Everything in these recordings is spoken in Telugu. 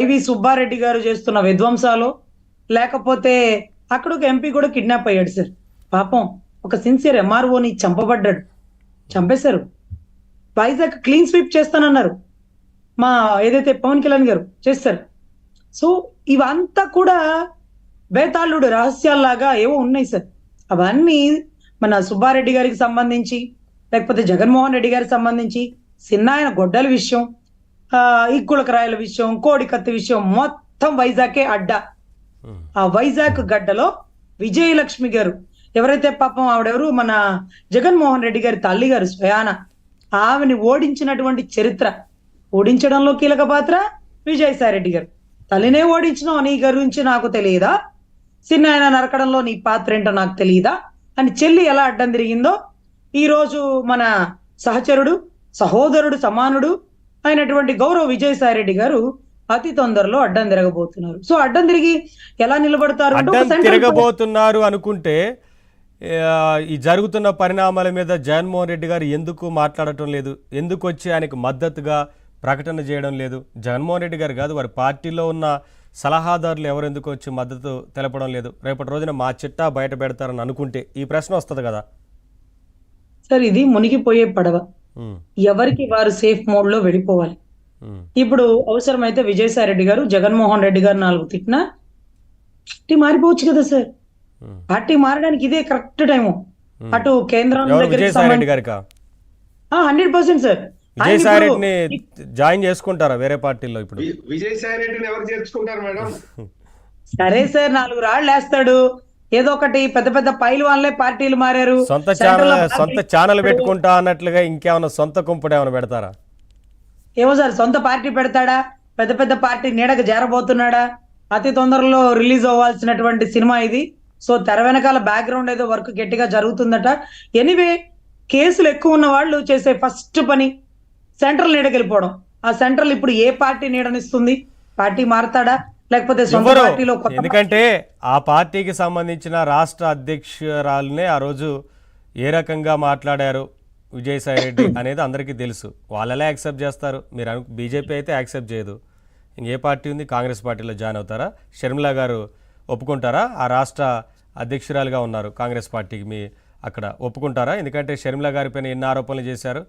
ఇవి సుబ్బారెడ్డి గారు చేస్తున్న విధ్వంసాలు, లేకపోతే అక్కడ ఒక ఎంపీ కూడా కిడ్నాప్ అయ్యాడు సార్. పాపం ఒక సిన్సియర్ ఎంఆర్ఓని చంపబడ్డాడు, చంపేశారు. వైజాగ్ క్లీన్ స్వీప్ చేస్తానన్నారు మా ఏదైతే పవన్ కళ్యాణ్ గారు చేస్తారు. సో ఇవంతా కూడా బేతాళుడు రహస్యాల్లాగా ఏవో ఉన్నాయి సార్. అవన్నీ మన సుబ్బారెడ్డి గారికి సంబంధించి, లేకపోతే జగన్మోహన్ రెడ్డి గారికి సంబంధించి, సిన్నాయన గొడ్డల విషయం, ఇక్కులక రాయల విషయం, కోడికత్తి విషయం, మొత్తం వైజాగే అడ్డ. ఆ వైజాగ్ గడ్డలో విజయలక్ష్మి గారు ఎవరైతే పాపం ఆవిడెవరు మన జగన్మోహన్ రెడ్డి గారి తల్లి గారు స్వయాన ఆమెని ఓడించినటువంటి చరిత్ర, ఓడించడంలో కీలక పాత్ర విజయసాయి రెడ్డి గారు. తల్లినే ఓడించిన నీ గురించి నాకు తెలియదా, సిన్నాయన నరకడంలో నీ పాత్ర ఏంటో నాకు తెలియదా అని చెల్లి ఎలా అడ్డం తిరిగిందో, ఈ రోజు మన సహచరుడు, సహోదరుడు, సమానుడు అయినటువంటి గౌరవ విజయసాయి రెడ్డి గారు అతి తొందరలో అడ్డం తిరగబోతున్నారు. సో అడ్డం తిరిగి ఎలా నిలబడతారు తిరగబోతున్నారు అనుకుంటే ఈ జరుగుతున్న పరిణామాల మీద జగన్మోహన్ రెడ్డి గారు ఎందుకు మాట్లాడటం లేదు? ఎందుకు వచ్చి ఆయనకు మద్దతుగా ప్రకటన చేయడం లేదు? జగన్మోహన్ రెడ్డి గారు కాదు, వారి పార్టీలో ఉన్న సలహాదారులు ఎవరెందుకు వచ్చి మద్దతు తెలపడం లేదు? రేపటి రోజున మా చిట్టా బయట పెడతారని అనుకుంటే ఈ ప్రశ్న వస్తుంది కదా సార్. ఇది మునిగిపోయే పడవ, ఎవరికి వారు సేఫ్ మోడ్ లో వెళ్ళిపోవాలి. ఇప్పుడు అవసరమైతే విజయసాయి రెడ్డి గారు జగన్మోహన్ రెడ్డి గారు 4 తిట్టినా పార్టీ మారిపోవచ్చు కదా సార్. పార్టీ మారడానికి ఇదే కరెక్ట్ టైము. అటు కేంద్రం దగ్గర 100% సార్. విజయసాయి రెడ్డిని జాయిన్ చేసుకుంటారా వేరే పార్టీలో? ఇప్పుడు విజయసాయి రెడ్డిని ఎవరు చేర్చుకుంటారు మేడం? సరే సార్, 4 రాళ్ళు వేస్తాడు, ఏదో ఒకటి. పెద్ద పెద్ద పైలు వాళ్ళే పార్టీలు మారారు. సొంత ఛానల్ పెట్టుకుంటా అన్నట్లుగా ఇంకేమైనా సొంత కుంపడు ఏమైనా పెడతారా? ఏమో సార్, సొంత పార్టీ పెడతాడా? పెద్ద పెద్ద పార్టీ నీడకు చేరబోతున్నాడా? అతి తొందరలో రిలీజ్ అవ్వాల్సినటువంటి సినిమా ఇది. సో తెర వెనకాల బ్యాక్గ్రౌండ్ ఏదో వర్క్ గట్టిగా జరుగుతుందట. ఎనీవే, కేసులు ఎక్కువ ఉన్న వాళ్ళు చేసే ఫస్ట్ పని సెంట్రల్ నీడకి వెళ్ళిపోవడం. ఆ సెంట్రల్ ఇప్పుడు ఏ పార్టీ నీడనిస్తుంది? పార్టీ మారతాడా లేకపోతే సొంత పార్టీలో? ఎందుకంటే ఆ పార్టీకి సంబంధించిన రాష్ట్ర అధ్యక్షురాలనే ఆ రోజు ఏ రకంగా మాట్లాడారు విజయసాయి రెడ్డి అనేది అందరికీ తెలుసు. వాళ్ళలా యాక్సెప్ట్ చేస్తారు. మీరు బీజేపీ అయితే యాక్సెప్ట్ చేయదు. ఇంకే పార్టీ ఉంది? కాంగ్రెస్ పార్టీలో జాయిన్ అవుతారా? షర్మిల గారు ఒప్పుకుంటారా? ఆ రాష్ట్ర అధ్యక్షురాలుగా ఉన్నారు కాంగ్రెస్ పార్టీకి, మీ అక్కడ ఒప్పుకుంటారా? ఎందుకంటే షర్మిల గారి పైన ఎన్ని ఆరోపణలు చేశారు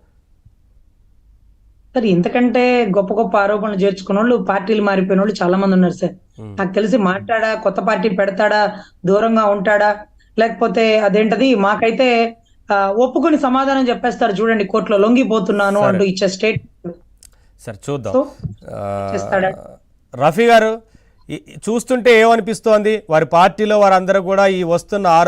సార్. ఇంతకంటే గొప్ప గొప్ప ఆరోపణలు చేర్చుకున్న వాళ్ళు, పార్టీలు మారిపోయిన వాళ్ళు చాలా మంది ఉన్నారు సార్. నాకు తెలిసి మాట్లాడా, కొత్త పార్టీ పెడతాడా, దూరంగా ఉంటాడా, లేకపోతే అదేంటది మాకైతే ఒప్పుకొని సమాధానం చెప్పేస్తారు. చూడండి, కోర్టులో లొంగిపోతున్నాను అంటూ ఇచ్చే స్టేట్. సరే చూద్దాం. రఫీ గారు, చూస్తుంటే ఏమనిపిస్తోంది? వారి పార్టీలో వారందరూ కూడా ఈ వస్తున్న